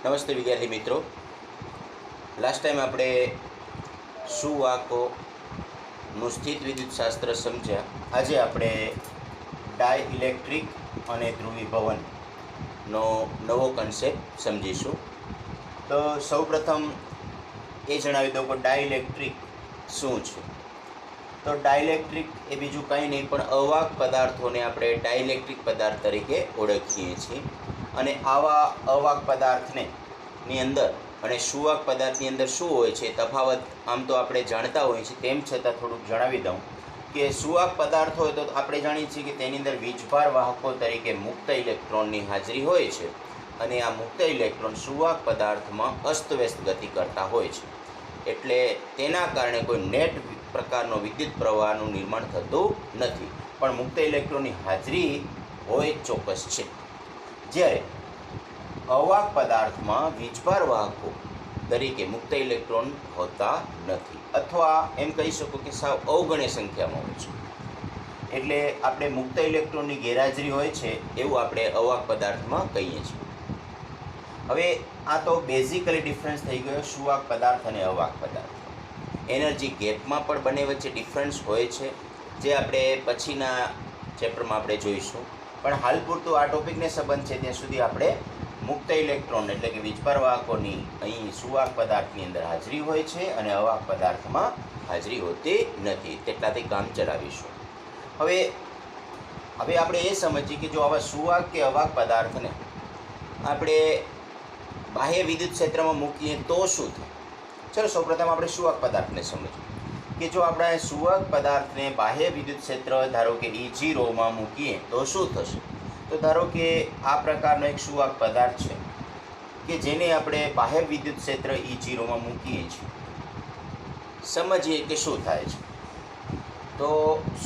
નમસ્તે વિદ્યાર્થી મિત્રો. લાસ્ટ ટાઈમ આપણે સુવાહકોનું સ્થિત વિદ્યુતશાસ્ત્ર સમજ્યા. આજે આપણે ડાયઇલેક્ટ્રિક અને ધ્રુવીભવનનો નવો કન્સેપ્ટ સમજીશું. તો સૌપ્રથમ એ જણાવી દઉં કે ડાયઇલેક્ટ્રિક શું છે. તો ડાયઇલેક્ટ્રિક એ બીજું કંઈ નહીં પણ અવાહક પદાર્થોને આપણે ડાયઇલેક્ટ્રિક પદાર્થ તરીકે ઓળખીએ છીએ. અને આવા અવાહક પદાર્થને ની અંદર અને સુવાહક પદાર્થની અંદર શું હોય છે તફાવત આમ તો આપણે જાણતા હોઈએ છીએ, તેમ છતાં થોડુંક જણાવી દઉં કે સુવાહક પદાર્થ હોય તો આપણે જાણીએ છીએ કે તેની અંદર વીજભાર વાહકો તરીકે મુક્ત ઇલેક્ટ્રોનની હાજરી હોય છે. અને આ મુક્ત ઇલેક્ટ્રોન સુવાહક પદાર્થમાં અસ્તવ્યસ્ત ગતિ કરતા હોય છે. એટલે તેના કારણે કોઈ નેટ પ્રકારનો વિદ્યુત પ્રવાહનું નિર્માણ થતું નથી, પણ મુક્ત ઇલેક્ટ્રોનની હાજરી હોય ચોક્કસ છે. જ્યારે અવાહક પદાર્થમાં વીજભાર વાહકો તરીકે મુક્ત ઇલેક્ટ્રોન હોતા નથી, અથવા એમ કહી શકો કે સાવ અવગણ્ય સંખ્યામાં હોય છે. એટલે આપણે મુક્ત ઇલેક્ટ્રોનની ગેરહાજરી હોય છે એવું આપણે અવાહક પદાર્થમાં કહીએ છીએ. હવે આ તો બેઝિકલી ડિફરન્સ થઈ ગયો સુવાહક પદાર્થ અને અવાહક પદાર્થ. એનર્જી ગેપમાં પણ બંને વચ્ચે ડિફરન્સ હોય છે, જે આપણે પછીના ચેપ્ટરમાં આપણે જોઈશું. પણ હાલ પૂરતું આ ટોપિકને સંબંધ છે ત્યાં સુધી આપણે મુક્ત ઇલેક્ટ્રોન એટલે કે વીજભાર વાહકોની અહીં સુવાહક પદાર્થની અંદર હાજરી હોય છે અને અવાહક પદાર્થમાં હાજરી હોતી નથી. તેટલાથી કામ ચલાવીશું. હવે આપણે એ સમજીએ કે જો આવા સુવાહક કે અવાહક પદાર્થને આપણે બાહ્ય વિદ્યુત ક્ષેત્રમાં મૂકીએ તો શું થાય. ચલો સૌપ્રથમ આપણે સુવાહક પદાર્થને સમજીએ કે જો આપણે સુવાહક પદાર્થને બાહ્ય વિદ્યુત ક્ષેત્ર ધારો કે E0માં મૂકીએ તો શું થશે. તો ધારો કે આ પ્રકારનો એક સુવાહક પદાર્થ છે કે જેને આપણે બાહ્ય વિદ્યુત ક્ષેત્ર E0માં મૂકીએ છીએ. સમજીએ કે શું થાય છે. તો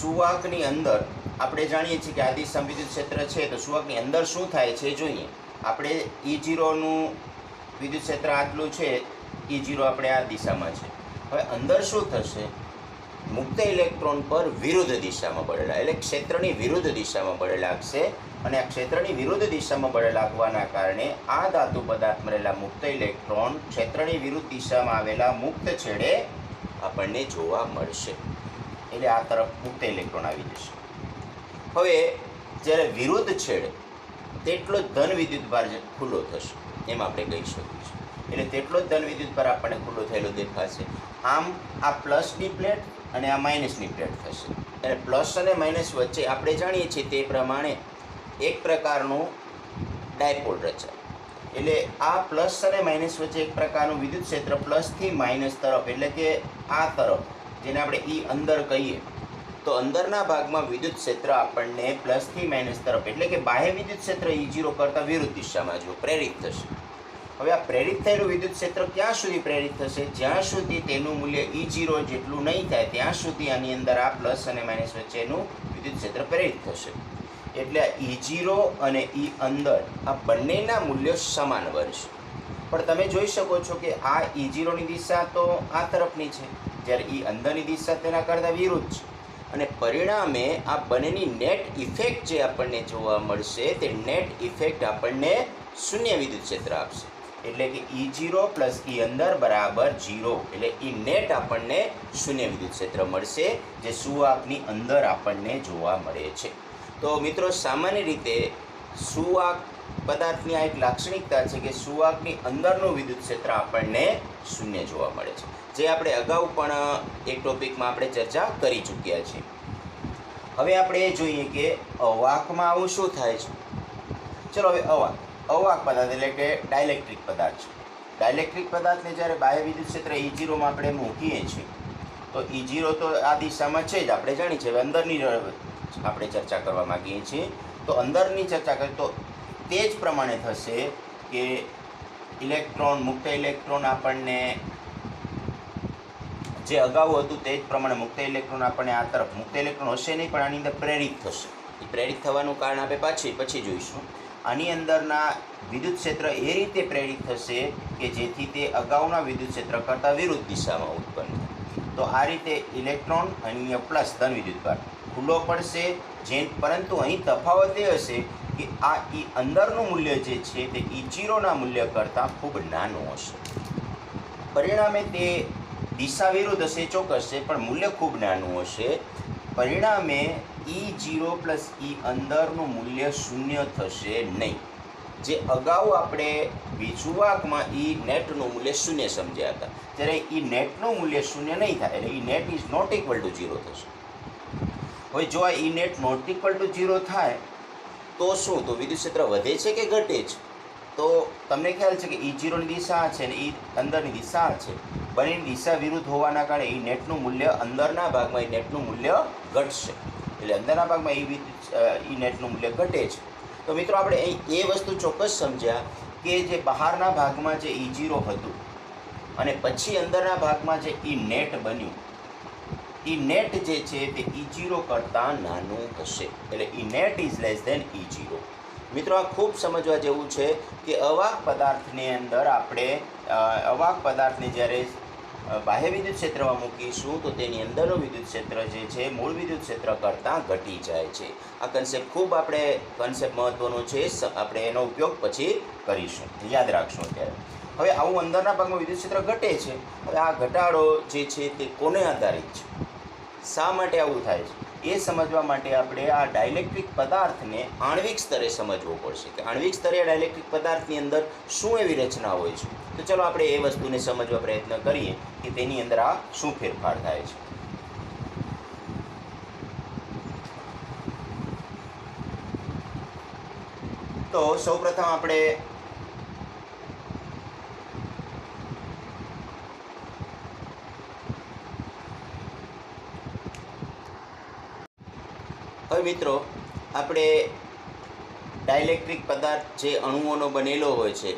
સુવાહકની અંદર આપણે જાણીએ છીએ કે આ દિશામાં વિદ્યુત ક્ષેત્ર છે, તો સુવાહકની અંદર શું થાય છે જોઈએ. આપણે E0નું વિદ્યુત ક્ષેત્ર આટલું છે, E0 આપણે આ દિશામાં છે. હવે અંદર શું થશે, મુક્ત ઇલેક્ટ્રોન પર વિરુદ્ધ દિશામાં બળ એટલે ક્ષેત્રની વિરુદ્ધ દિશામાં બળ લાગશે. અને આ ક્ષેત્રની વિરુદ્ધ દિશામાં બળ લાગવાના કારણે આ ધાતુ પદાર્થમાં રહેલા મુક્ત ઇલેક્ટ્રોન ક્ષેત્રની વિરુદ્ધ દિશામાં આવેલા મુક્ત છેડે આપણને જોવા મળશે. એટલે આ તરફ મુક્ત ઇલેક્ટ્રોન આવી જશે. હવે જ્યારે વિરુદ્ધ છેડે તેટલો જ ધન વિદ્યુતભાર ખુલ્લો થશે એમ આપણે કહી શકીએ છીએ. એટલે તેટલો જ ધન વિદ્યુતભાર આપણને ખુલ્લો થયેલો દેખાશે. આમ આ પ્લસની પ્લેટ અને આ માઇનસની પ્લેટ થશે. એટલે પ્લસ અને માઇનસ વચ્ચે આપણે જાણીએ છીએ તે પ્રમાણે એક પ્રકારનું ડાયપોલ રચાય. એટલે આ પ્લસ અને માઇનસ વચ્ચે એક પ્રકારનું વિદ્યુત ક્ષેત્ર પ્લસથી માઇનસ તરફ એટલે કે આ તરફ જેને આપણે અંદર કહીએ તો અંદરના ભાગમાં વિદ્યુત ક્ષેત્ર આપણને પ્લસથી માઇનસ તરફ એટલે કે બાહ્ય વિદ્યુત ક્ષેત્ર E0 કરતાં વિરુદ્ધ દિશામાં જો પ્રેરિત થશે. હવે આ પ્રેરિત થયેલું વિદ્યુત ક્ષેત્ર ક્યાં સુધી પ્રેરિત થશે, જ્યાં સુધી તેનું મૂલ્ય E0 જેટલું નહીં થાય ત્યાં સુધી આની અંદર આ પ્લસ અને માઇનસ વચ્ચેનું વિદ્યુત ક્ષેત્ર પ્રેરિત થશે. એટલે E0 અને અંદર આ બંનેના મૂલ્યો સમાન બનશે. પણ તમે જોઈ શકો છો કે આ E0ની દિશા તો આ તરફની છે, જ્યારે અંદરની દિશા તેના કરતાં વિરુદ્ધ છે. અને પરિણામે આ બંનેની નેટ ઇફેક્ટ જે આપણને જોવા મળશે તે નેટ ઇફેક્ટ આપણને શૂન્ય વિદ્યુત ક્ષેત્ર આપશે. એટલે કે E0 પ્લસ અંદર બરાબર 0 એટલે નેટ આપણને શૂન્ય વિદ્યુત ક્ષેત્ર મળશે, જે સુવાહકની અંદર આપણને જોવા મળે છે. તો મિત્રો સામાન્ય રીતે સુવાહક પદાર્થની આ એક લાક્ષણિકતા છે કે સુવાહકની અંદરનું વિદ્યુત ક્ષેત્ર આપણને શૂન્ય જોવા મળે છે, જે આપણે અગાઉ પણ એક ટોપિકમાં આપણે ચર્ચા કરી ચૂક્યા છીએ. હવે આપણે એ જોઈએ કે અવાહકમાં આવું શું થાય છે. ચલો હવે અવાહક પદાર્થ એટલે કે ડાયઇલેક્ટ્રિક પદાર્થ છે. ડાયઇલેક્ટ્રિક પદાર્થને જ્યારે બાહ્ય વિદ્યુત ક્ષેત્ર E0માં આપણે મૂકીએ છીએ તો E0 તો આ દિશામાં છે જ, આપણે જાણીએ છીએ. અંદરની આપણે ચર્ચા કરવા માગીએ છીએ તો અંદરની ચર્ચા કરીએ તો તે જ પ્રમાણે થશે કે ઇલેક્ટ્રોન મુક્ત ઇલેક્ટ્રોન આપણને જે અગાઉ હતું તે જ પ્રમાણે મુક્ત ઇલેક્ટ્રોન આપણને આ તરફ મુક્ત ઇલેક્ટ્રોન હશે નહીં પણ આની અંદર પ્રેરિત થશે. એ પ્રેરિત થવાનું કારણ આપણે પછી જોઈશું. આની અંદરના વિદ્યુત ક્ષેત્ર એ રીતે પ્રેરિત થશે કે જેથી તે અગાઉના વિદ્યુત ક્ષેત્ર કરતાં વિરુદ્ધ દિશામાં ઉત્પન્ન થાય. તો આ રીતે ઇલેક્ટ્રોન અહીંયા પ્લસ ધન વિદ્યુતભાર ખુલ્લો પડશે. પરંતુ અહીં તફાવત એ હશે કે આ ઈ અંદરનું મૂલ્ય જે છે તે E0ના મૂલ્ય કરતાં ખૂબ નાનું હશે. પરિણામે તે દિશા વિરુદ્ધ હશે ચોક્કસ છે, પણ મૂલ્ય ખૂબ નાનું હશે. પરિણામે E0 પ્લસ E અંદરનું મૂલ્ય શૂન્ય થશે નહીં. જે અગાઉ આપણે બીજું વાકમાં E નેટનું મૂલ્ય શૂન્ય સમજ્યા હતા, ત્યારે E નેટનું મૂલ્ય શૂન્ય નહીં થાય, એટલે E net is not equal to 0 થશે. હવે જો આ E net not equal to 0 થાય તો શું? તો વિદ્યુત ક્ષેત્ર વધે છે કે ઘટે છે? તો તમને ખ્યાલ છે કે E0ની દિશા છે અને E અંદરની દિશા છે, બંનેની દિશા વિરુદ્ધ હોવાના કારણે E નેટનું મૂલ્ય અંદરના ભાગમાં E નેટનું મૂલ્ય ઘટશે, એટલે અંદરના ભાગમાં E નેટનું મૂલ્ય ઘટે છે. તો મિત્રો આપણે અહીં એ વસ્તુ ચોક્કસ સમજ્યા કે જે બહારના ભાગમાં જે E0 હતું અને પછી અંદરના ભાગમાં જે E નેટ બન્યું, E નેટ જે છે તે E0 કરતાં નાનું હશે, એટલે E net is less than E0. મિત્રો આ ખૂબ સમજવા જેવું છે કે અવાહક પદાર્થની અંદર આપણે અવાહક પદાર્થને જ્યારે બાહ્ય વિદ્યુત ક્ષેત્રમાં મૂકીશું તો તેની અંદરનું વિદ્યુત ક્ષેત્ર જે છે મૂળ વિદ્યુત ક્ષેત્ર કરતાં ઘટી જાય છે. આ કન્સેપ્ટ ખૂબ મહત્ત્વનો છે, આપણે એનો ઉપયોગ પછી કરીશું, યાદ રાખશું. અત્યારે હવે આવું અંદરના ભાગમાં વિદ્યુત ક્ષેત્ર ઘટે છે. હવે આ ઘટાડો જે છે તે કોને આધારિત છે, શા માટે આવું થાય છે, એ સમજવા માટે આપણે આ ડાયલેક્ટ્રિક પદાર્થને આણ્વિક સ્તરે સમજવો પડશે કે આણ્વિક સ્તરે ડાયલેક્ટ્રિક પદાર્થની અંદર શું એવી રચના હોય છે. તો ચલો આપણે એ વસ્તુને સમજવા પ્રયત્ન કરીએ કે તેની અંદર આ શું ફેરફાર થાય છે. તો સૌપ્રથમ આપણે હવે મિત્રો આપણે ડાયલેક્ટ્રિક પદાર્થ જે અણુઓનો બનેલો હોય છે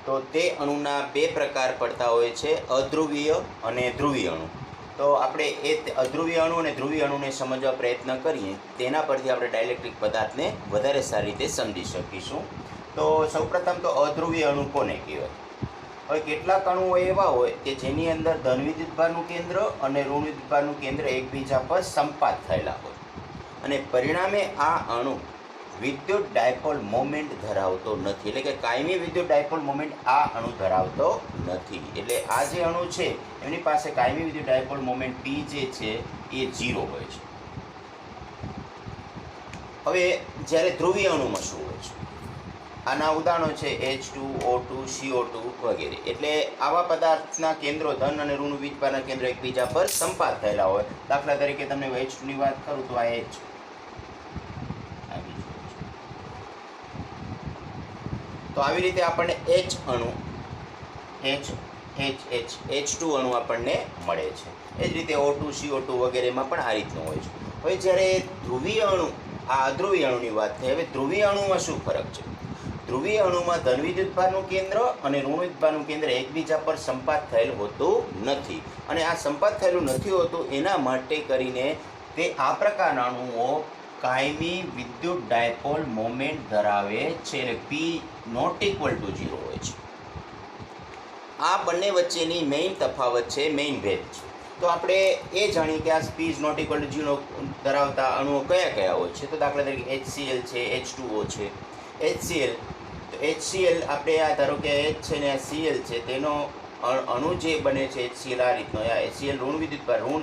તો તે અણુના બે પ્રકાર પડતા હોય છે, અધ્રુવીય અને ધ્રુવીય અણુ. તો આપણે એ અધ્રુવીય અણુ અને ધ્રુવીય અણુને સમજવા પ્રયત્ન કરીએ, તેના પરથી આપણે ડાયલેક્ટ્રિક પદાર્થને વધારે સારી રીતે સમજી શકીશું. તો સૌપ્રથમ તો અધ્રુવીય અણુ કોને કહેવાય? હવે કેટલાક અણુઓ એવા હોય કે જેની અંદર ધન વિદ્યુતભારનું કેન્દ્ર અને ઋણ વિદ્યુતભારનું કેન્દ્ર એકબીજા પર સંપાત થયેલા હોય અને પરિણામે આ અણુ વિદ્યુત ડાયપોલ મોમેન્ટ ધરાવતો નથી, એટલે કે કાયમી વિદ્યુત ડાયપોલ મોમેન્ટ આ અણુ ધરાવતો નથી. એટલે આ જે અણુ છે એમની પાસે કાયમી વિદ્યુત ડાયપોલ મોમેન્ટ P જે છે એ 0 હોય છે. હવે જ્યારે ધ્રુવીય અણુમાં શું હોય છે, આના ઉદાહરણો છે H2O2 CO2 વગેરે. એટલે આવા પદાર્થના કેન્દ્રો ધન અને ઋણ વિદ્યુતભારના કેન્દ્રો એકબીજા પર સંપાત થયેલા હોય. દાખલા તરીકે તમને H2 ની વાત કરું તો આ H, તો આવી રીતે આપણને H અણુ H2 અણુ આપણને મળે છે. એ જ રીતે O2 CO2 વગેરેમાં પણ આ રીતનું હોય છે. હવે જ્યારે ધ્રુવીય અણુ, આ અધ્રુવીય અણુની વાત થઈ, હવે ધ્રુવીય અણુમાં શું ફરક છે? ધ્રુવીય અણુમાં ધન વિદ્યુતભારનું કેન્દ્ર અને ઋણ વિદ્યુતભારનું કેન્દ્ર એકબીજા પર સંપાત થયેલ હોતું નથી, અને આ સંપાત થયેલું નથી હોતું એના માટે કરીને તે આ પ્રકારના અણુઓ કાયમી વિદ્યુત ડાયપોલ મોમેન્ટ ધરાવે છે, એટલે P નોટ ઇક્વલ ટુ 0 હોય છે. આ બંને વચ્ચેની મેઇન તફાવત છે, મેઇન ભેદ છે. તો આપણે એ જાણીએ કે આ P is not equal to 0 ધરાવતા અણુઓ કયા કયા હોય છે. તો દાખલા તરીકે HCl છે, H2O છે. HCl, તો HCl આપણે આ ધારો કે H છે ને આ Cl છે, તેનો અણુ જે બને છે HCl આ રીતનો, આ HCl ઋણ વિદ્યુતભાર ઋણ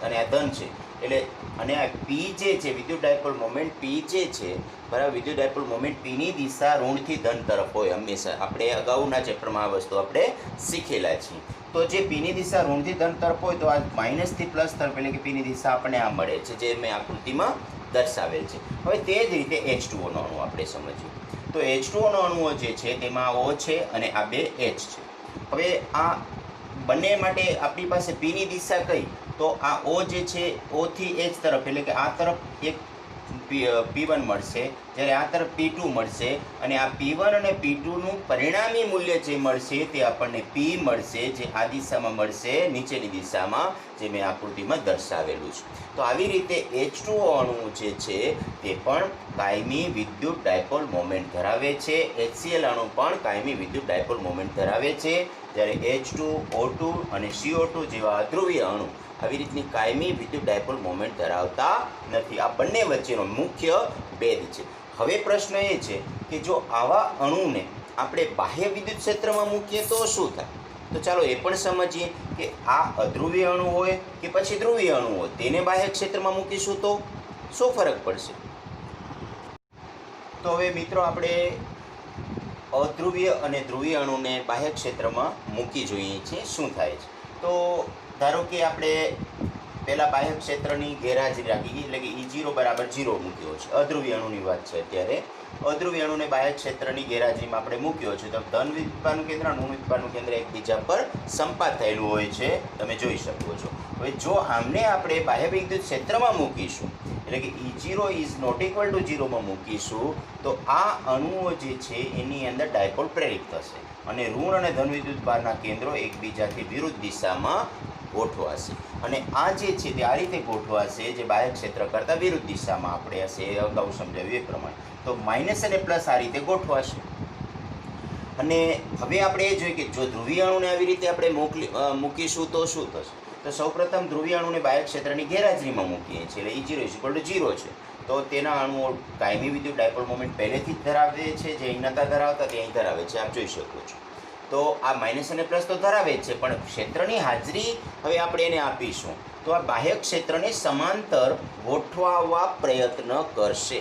અને આ ધન છે, એટલે અને આ P જે છે વિદ્યુત ડાયપોલ મોમેન્ટ P જે છે બરાબર, વિદ્યુત ડાયપોલ મોમેન્ટ Pની દિશા ઋણથી ધન તરફ હોય હંમેશા. આપણે અગાઉના ચેપ્ટરમાં આ વસ્તુ આપણે શીખેલા છીએ. તો જે Pની દિશા ઋણથી ધન તરફ હોય તો આ માઇનસથી પ્લસ તરફ, એટલે કે Pની દિશા આપણને આ મળે છે જે મેં આકૃતિમાં દર્શાવેલ છે. હવે તે જ રીતે H2O નો અણુ આપણે સમજીએ. તો H2O નો અણુઓ જે છે તેમાં O છે અને આ બે H છે. હવે આ બંને માટે આપણી પાસે Pની દિશા કઈ? તો આ O જે છે O થી H તરફ, એટલે કે આ તરફ એક P1 મળશે, જ્યારે આ તરફ P2 મળશે, અને આ P1 અને P2નું પરિણામી મૂલ્ય જે મળશે તે આપણને P મળશે, જે આ દિશામાં મળશે, નીચેની દિશામાં, જે મેં આકૃતિમાં દર્શાવેલું છે. તો આવી રીતે H2O અણુ જે છે તે પણ કાયમી વિદ્યુત ડાયપોલ મોમેન્ટ ધરાવે છે. HCl અણુ પણ કાયમી વિદ્યુત ડાયપોલ મોમેન્ટ ધરાવે છે, જ્યારે H2, O2 અને CO2 જેવા અધ્રુવીય અણુ આવી રીતની કાયમી વિદ્યુત ડાયપોલ મોમેન્ટ ધરાવતા નથી. આ બંને વચ્ચેનો મુખ્ય ભેદ છે. હવે પ્રશ્ન એ છે કે જો આવા અણુને આપણે બાહ્ય વિદ્યુત ક્ષેત્રમાં મૂકીએ તો શું થાય? તો ચાલો એ પણ સમજીએ કે આ અધ્રુવીય અણુ હોય કે પછી ધ્રુવીય અણુ હોય, તેને બાહ્ય ક્ષેત્રમાં મૂકીશું તો શું ફરક પડશે? તો હવે મિત્રો આપણે અધ્રુવીય અને ધ્રુવીય અણુને બાહ્ય ક્ષેત્રમાં મૂકી જોઈએ છીએ, શું થાય છે. તો ધારો કે આપણે પહેલાં બાહ્ય ક્ષેત્રની ગેરહાજરી રાખી, એટલે કે E0 બરાબર 0 મૂક્યો છે. અધ્રુવીય અણુની વાત છે અત્યારે. અધ્રુવીય અણુને બાહ્ય ક્ષેત્રની ગેરહાજરીમાં આપણે મૂક્યો છે, તો ધન વિદ્યુતભારનું કેન્દ્ર અને ઋણ વિદ્યુતભારનું કેન્દ્ર એકબીજા પર સંપાત થયેલું હોય છે, તમે જોઈ શકો છો. હવે જો આમને આપણે બાહ્ય વિદ્યુત ક્ષેત્રમાં મૂકીશું, એટલે કે E0 is not equal to 0માં મૂકીશું, તો આ અણુઓ જે છે એની અંદર ડાયપોલ પ્રેરિત થશે અને ઋણ અને ધન વિદ્યુતભારના કેન્દ્રો એકબીજાથી વિરુદ્ધ દિશામાં ગોઠવાશે. અને આ જે છે તે આ રીતે ગોઠવાશે, જે બાહ્ય ક્ષેત્ર કરતાં વિરુદ્ધ દિશામાં આપણે હશે, એ અગાઉ સમજાવ્યું એ પ્રમાણે. તો માઇનસ અને પ્લસ આ રીતે ગોઠવાશે. અને હવે આપણે એ જોઈએ કે જો ધ્રુવીય અણુને આવી રીતે આપણે મૂકીશું તો શું થશે? તો સૌપ્રથમ ધ્રુવીય અણુને બાહ્ય ક્ષેત્રની ગેરહાજરીમાં મૂકીએ છીએ, એટલે E0 = 0 છે. તો તેના અણુઓ કાયમી વિદ્યુત ડાયપોલ મોમેન્ટ પહેલેથી જ ધરાવે છે, જે અહીં નહોતા ધરાવતા તે અહીં ધરાવે છે, આપ જોઈ શકો છો. તો આ માઇનસ અને પ્લસ તો ધરાવે જ છે, પણ ક્ષેત્રની હાજરી હવે આપણે એને આપીશું તો આ બાહ્ય ક્ષેત્રને સમાંતર ગોઠવાવા પ્રયત્ન કરશે.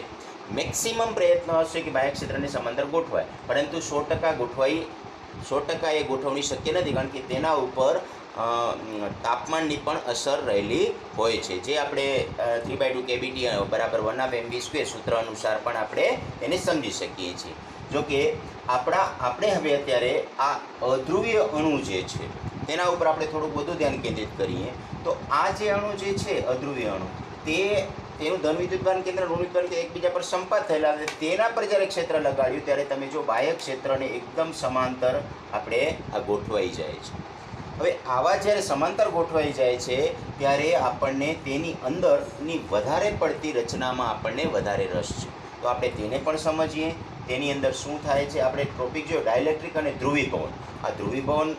મેક્સિમમ પ્રયત્ન હશે કે બાહ્ય ક્ષેત્રને સમાંતર ગોઠવાય, પરંતુ 100% એ ગોઠવણી શક્ય નથી, કારણ કે તેના ઉપર તાપમાનની પણ અસર રહેલી હોય છે, જે આપણે 3/2 kBT બરાબર 1/mv² સૂત્ર અનુસાર પણ આપણે એને સમજી શકીએ છીએ. જોકે આપણે હવે અત્યારે આ અધ્રુવીય અણુ જે છે તેના ઉપર આપણે થોડુંક વધુ ધ્યાન કેન્દ્રિત કરીએ. તો આ જે અણુ જે છે અધ્રુવીય અણુ, તેનું ધન વિદ્યુતભાર કેન્દ્ર ઋણ વિદ્યુતભાર કેન્દ્ર એકબીજા પર સંપાત થયેલા, તેના પર જ્યારે ક્ષેત્ર લગાડ્યું ત્યારે તમે જો બાહ્ય ક્ષેત્રને એકદમ સમાંતર આપણે આ ગોઠવાઈ જાય છે. હવે આવા જ્યારે સમાંતર ગોઠવાઈ જાય છે ત્યારે આપણને તેની અંદરની વધારે પડતી રચનામાં આપણને વધારે રસ છે. તો આપણે તેને પણ સમજીએ, તેની અંદર શું થાય છે. આપણે ટોપિક જો ડાયલેક્ટ્રિક અને ધ્રુવીભવન, આ ધ્રુવીભવન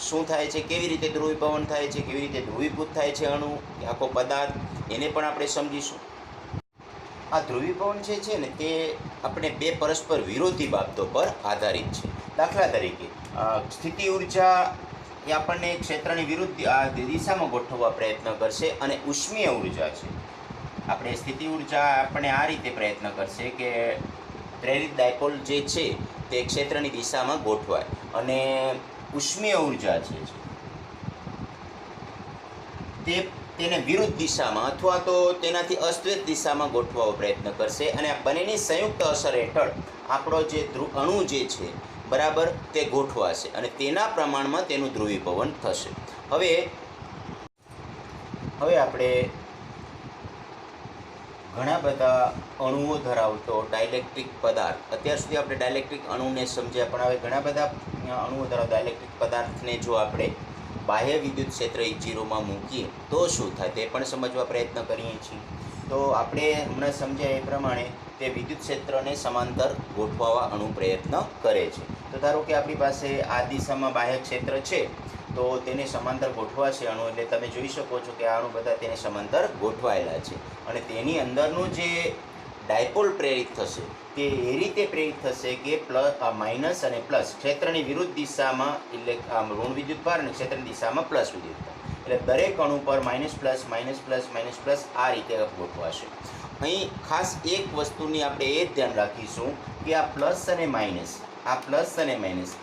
શું થાય છે, કેવી રીતે ધ્રુવીભવન થાય છે, કેવી રીતે ધ્રુવીભૂત થાય છે અણુ, આખો પદાર્થ, એને પણ આપણે સમજીશું. આ ધ્રુવીભવન જે છે ને તે આપણે બે પરસ્પર વિરોધી બાબતો પર આધારિત છે. દાખલા તરીકે સ્થિતિ ઉર્જા એ આપણને ક્ષેત્રની વિરુદ્ધ દિશામાં ગોઠવવા પ્રયત્ન કરશે, અને ઉષ્મીય ઉર્જા છે આપણે સ્થિતિ ઉર્જા આપણે આ રીતે પ્રયત્ન કરશે કે પ્રેરિત ડાયપોલ જે છે તે ક્ષેત્રની દિશામાં ગોઠવાય, અને ઉષ્મીય ઉર્જા છે તેને વિરુદ્ધ દિશામાં અથવા તો તેનાથી અસ્તવ્યસ્ત દિશામાં ગોઠવવાનો પ્રયત્ન કરશે, અને આ બંનેની સંયુક્ત અસર હેઠળ આપણો જે અણુ જે છે બરાબર તે ગોઠવાશે, અને તેના પ્રમાણમાં તેનું ધ્રુવીભવન થશે. હવે આપણે ઘણા બધા અણુઓ ધરાવતો ડાયલેક્ટ્રિક પદાર્થ, અત્યાર સુધી આપણે ડાયલેક્ટ્રિક અણુને સમજ્યા, પણ હવે ઘણા બધા અણુઓ ધરાવતા ડાયલેક્ટ્રિક પદાર્થને જો આપણે બાહ્ય વિદ્યુત ક્ષેત્ર E0માં મૂકીએ તો શું થાય તે પણ સમજવા પ્રયત્ન કરીએ છીએ. તો આપણે હમણાં સમજ્યા એ પ્રમાણે તે વિદ્યુત ક્ષેત્રને સમાંતર ગોઠવવા અણુ પ્રયત્ન કરે છે. તો ધારો કે આપણી પાસે આ દિશામાં બાહ્ય ક્ષેત્ર છે, તો તેને સમાંતર ગોઠવાશે અણુ, એટલે તમે જોઈ શકો છો કે આ અણુ બધા તેને સમાંતર ગોઠવાયેલા છે, અને તેની અંદરનું જે ડાયપોલ પ્રેરિત થશે તે એ રીતે પ્રેરિત થશે કે માઇનસ અને પ્લસ ક્ષેત્રની વિરુદ્ધ દિશામાં, એટલે ઋણ વિદ્યુતભાર અને ક્ષેત્રની દિશામાં પ્લસ વિદ્યુતભાર, એટલે દરેક અણુ પર માઇનસ પ્લસ આ રીતે ગોઠવાશે. અહીં ખાસ એક વસ્તુની આપણે એ જ ધ્યાન રાખીશું કે આ પ્લસ અને માઇનસ,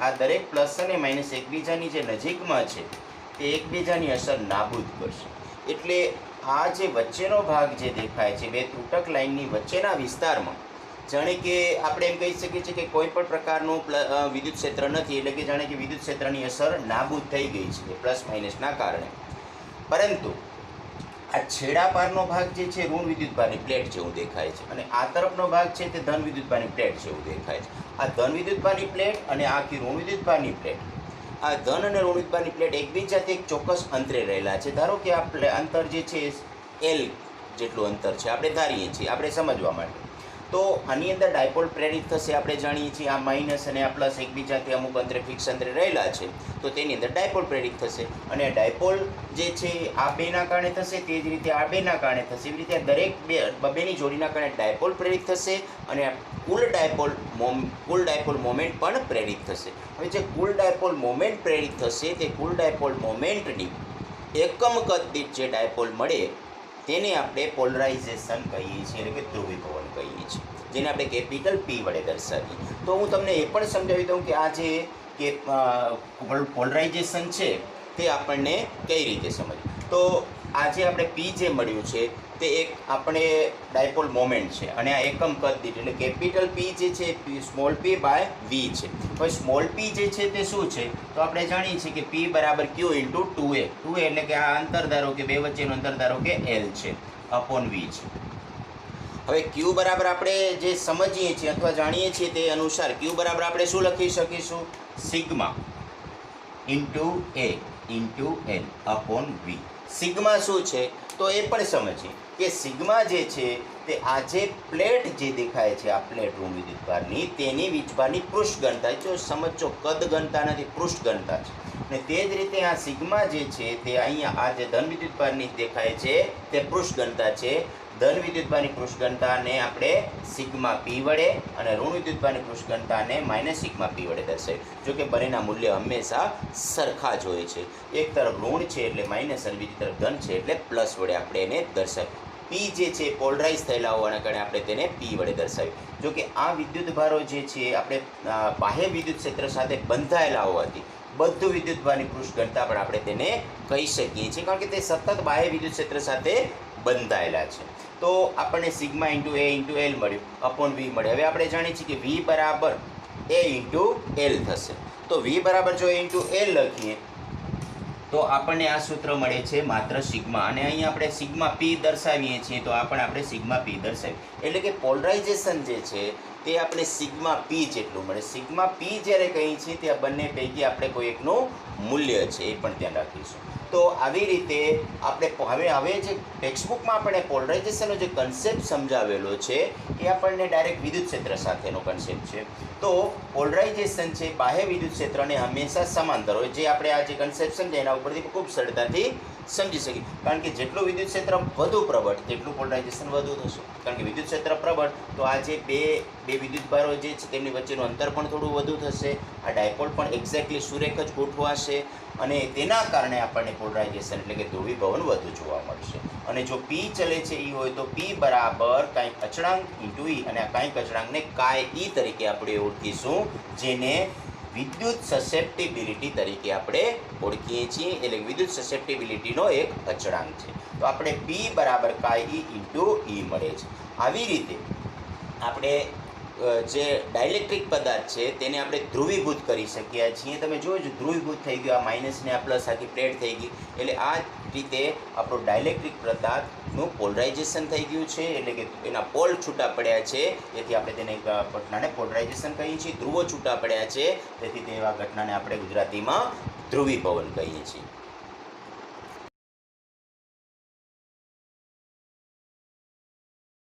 આ દરેક પ્લસ અને માઇનસ એકબીજાની જે નજીકમાં છે તે એકબીજાની અસર નાબૂદ કરશે. એટલે આ જે વચ્ચેનો ભાગ જે દેખાય છે બે ત્રુટક લાઇનની વચ્ચેના વિસ્તારમાં, જાણે કે આપણે એમ કહી શકીએ છીએ કે કોઈ પણ પ્રકારનું વિદ્યુત ક્ષેત્ર નથી, એટલે કે જાણે કે વિદ્યુત ક્ષેત્રની અસર નાબૂદ થઈ ગઈ છે પ્લસ માઇનસના કારણે. પરંતુ આ છેડા પારનો ભાગ જે છે ઋણ વિદ્યુતભારની પ્લેટ જેવું દેખાય છે, અને આ તરફનો ભાગ છે તે ધન વિદ્યુતભારની પ્લેટ જેવું દેખાય છે. આ ધન વિદ્યુતભારની પ્લેટ અને આખી ઋણ વિદ્યુતભારની પ્લેટ, આ ધન અને ઋણ વિદ્યુતભારની પ્લેટ એકબીજાથી એક ચોક્કસ અંતરે રહેલા છે. ધારો કે આ અંતર જે છે L જેટલું અંતર છે આપણે ધારીએ છીએ આપણે સમજવા માટે. તો આની અંદર ડાયપોલ પ્રેરિત થશે. આપણે જાણીએ છીએ આ માઇનસ અને આ પ્લસ એકબીજાથી અમુક અંતરે ફિક્સ અંતરે રહેલા છે, તો તેની અંદર ડાયપોલ પ્રેરિત થશે. અને ડાયપોલ જે છે આ બેના કારણે થશે, તે જ રીતે આ બેના કારણે થશે. એવી રીતે દરેક બેની જોડીના કારણે ડાયપોલ પ્રેરિત થશે અને કુલ ડાયપોલ મોમેન્ટ પણ પ્રેરિત થશે. હવે જે કુલ ડાયપોલ મોમેન્ટ પ્રેરિત થશે તે કુલ ડાયપોલ મોમેન્ટની એકમ કદ દીઠ જે ડાયપોલ મળે તેને આપણે પોલરાઇઝેશન કહીએ છીએ, એટલે કે ધ્રુવીભવન કહીએ છીએ, જેને આપણે કેપિટલ P વડે દર્શાવીએ. તો હું તમને એ પણ સમજાવી દઉં કે આ જે પોલરાઇઝેશન છે તે આપણને કઈ રીતે સમજવું. તો આજે આપણે P જે મળ્યું છે તે એક આપણે ડાયપોલ મોમેન્ટ છે અને આ એકમ કદ દીઠ એટલે કેપિટલ P જે છે સ્મોલ p બાય V છે. હવે સ્મોલ p જે છે તે શું છે, તો આપણે જાણીએ છીએ કે P બરાબર Q ઇન્ટુ 2a. 2a એટલે કે આ અંતર ધારો કે બે વચ્ચેનું અંતર ધારો કે L છે અપોન V છે. હવે Q બરાબર આપણે જે સમજીએ છીએ અથવા જાણીએ છીએ તે અનુસાર Q બરાબર આપણે શું લખી શકીશું, sigma into A into L upon V. Sigma શું છે તો એ પણ સમજીએ કે સિગ્મા જે છે તે આ જે પ્લેટ જે દેખાય છે, આ પ્લેટ ઋણ વિદ્યુતભારની તેની વીજભારની પૃષ્ઠ ઘનતા, જો સમજો કદ ઘનતા નથી, પૃષ્ઠ ઘનતા છે. અને તે જ રીતે આ સિગ્મા જે છે તે અહીંયા આ જે ધન વિદ્યુતભારની દેખાય છે તે પૃષ્ઠ ઘનતા છે. ધન વિદ્યુતભારની પૃષ્ઠ ઘનતાને આપણે સિગ્મા P વડે અને ઋણ વિદ્યુતભારની પૃષ્ઠ ઘનતાને માઇનસ સિગ્મા P વડે દર્શાવી. જો કે બંનેના મૂલ્ય હંમેશા સરખા જ હોય છે. એક તરફ ઋણ છે એટલે માઇનસ અને બીજી તરફ ધન છે એટલે પ્લસ વડે આપણે એને દર્શાવીએ. P જે છે પોલરાઇઝ થયેલા હોવાના કારણે આપણે તેને P વડે દર્શાવીએ. જો કે આ વિદ્યુતભારો જે છે આપણે બાહ્ય વિદ્યુત ક્ષેત્ર સાથે બંધાયેલા હોવાથી બધું વિદ્યુતભારની પૃષ્ઠ ઘનતા પણ આપણે તેને કહી શકીએ છીએ, કારણ કે તે સતત બાહ્ય વિદ્યુત ક્ષેત્ર સાથે બંધાયેલા છે. તો આપણને sigma into A into L મળ્યું અપોન V મળે. હવે આપણે જાણીએ છીએ કે V બરાબર A ઇન્ટુ L થશે. તો V બરાબર જો A ઇન્ટુ L લખીએ તો આપણને આ સૂત્ર મળે છે માત્ર સિગ્મા, અને અહીં આપણે સિગ્મા P દર્શાવીએ છીએ તો આપણે સિગ્મા P દર્શાવીએ. એટલે કે પોલરાઇઝેશન જે છે તે આપણે સિગ્મા P જેટલું મળે. સિગ્મા P જ્યારે કહીએ છીએ તે બંને પૈકી આપણે કોઈ એકનું મૂલ્ય છે એ પણ ધ્યાન રાખીશું. તો આવી રીતે આપણે હવે જે ટેક્સ્ટબુકમાં આપણે પોલરાઇઝેશનનો જે કન્સેપ્ટ સમજાવેલો છે એ આપણને ડાયરેક્ટ વિદ્યુત ક્ષેત્ર સાથેનો કન્સેપ્ટ છે. તો પોલરાઇઝેશન છે બાહ્ય વિદ્યુત ક્ષેત્રને હંમેશા સમાંતર હોય, જે આપણે આ જે કન્સેપ્ટ સમજાય એના ઉપરથી ખૂબ સરળતાથી સમજી શકીએ. કારણ કે જેટલું વિદ્યુત ક્ષેત્ર વધુ પ્રબળ તેટલું પોલરાઇઝેશન વધુ થશે. કારણ કે વિદ્યુત ક્ષેત્ર પ્રબળ તો આ જે બે વિદ્યુતભારો જે છે તેમની વચ્ચેનું અંતર પણ થોડું વધુ થશે. આ ડાયપોલ પણ એક્ઝેક્ટલી સુરેખ જ ગોઠવાશે અને તેના કારણે આપણને પોલરાઇઝેશન એટલે કે ધ્રુવીભવન વધુ જોવા મળશે. અને જો P ચલે છે E હોય તો P બરાબર કાંઈક અચળાંક ઇન્ટુ E, અને આ કાંઈક અચળાંકને કાય E તરીકે આપણે ઓળખીશું, જેને વિદ્યુત સસેપ્ટિબિલિટી તરીકે આપણે ઓળખીએ છીએ. એટલે વિદ્યુત સસેપ્ટિબિલિટીનો એક અચળાંક છે. તો આપણે P બરાબર કાય E ઇન્ટુ E મળે છે. આવી રીતે આપણે જે ડાયલેક્ટ્રિક પદાર્થ છે તેને આપણે ધ્રુવીભૂત કરી શકીએ છીએ. તમે જોજો ધ્રુવીભૂત થઈ ગયું, આ માઇનસ ને આ પ્લસ આખી પ્લેટ થઈ ગઈ. એટલે આ રીતે આપણો ડાયલેક્ટ્રિક પદાર્થનું પોલરાઇઝેશન થઈ ગયું છે, એટલે કે એના પોલ છૂટા પડ્યા છે, તેથી આપણે તેને ઘટનાને પોલરાઇઝેશન કહીએ છીએ. ધ્રુવો છૂટા પડ્યા છે તેથી તેવા ઘટનાને આપણે ગુજરાતીમાં ધ્રુવીભવન કહીએ છીએ.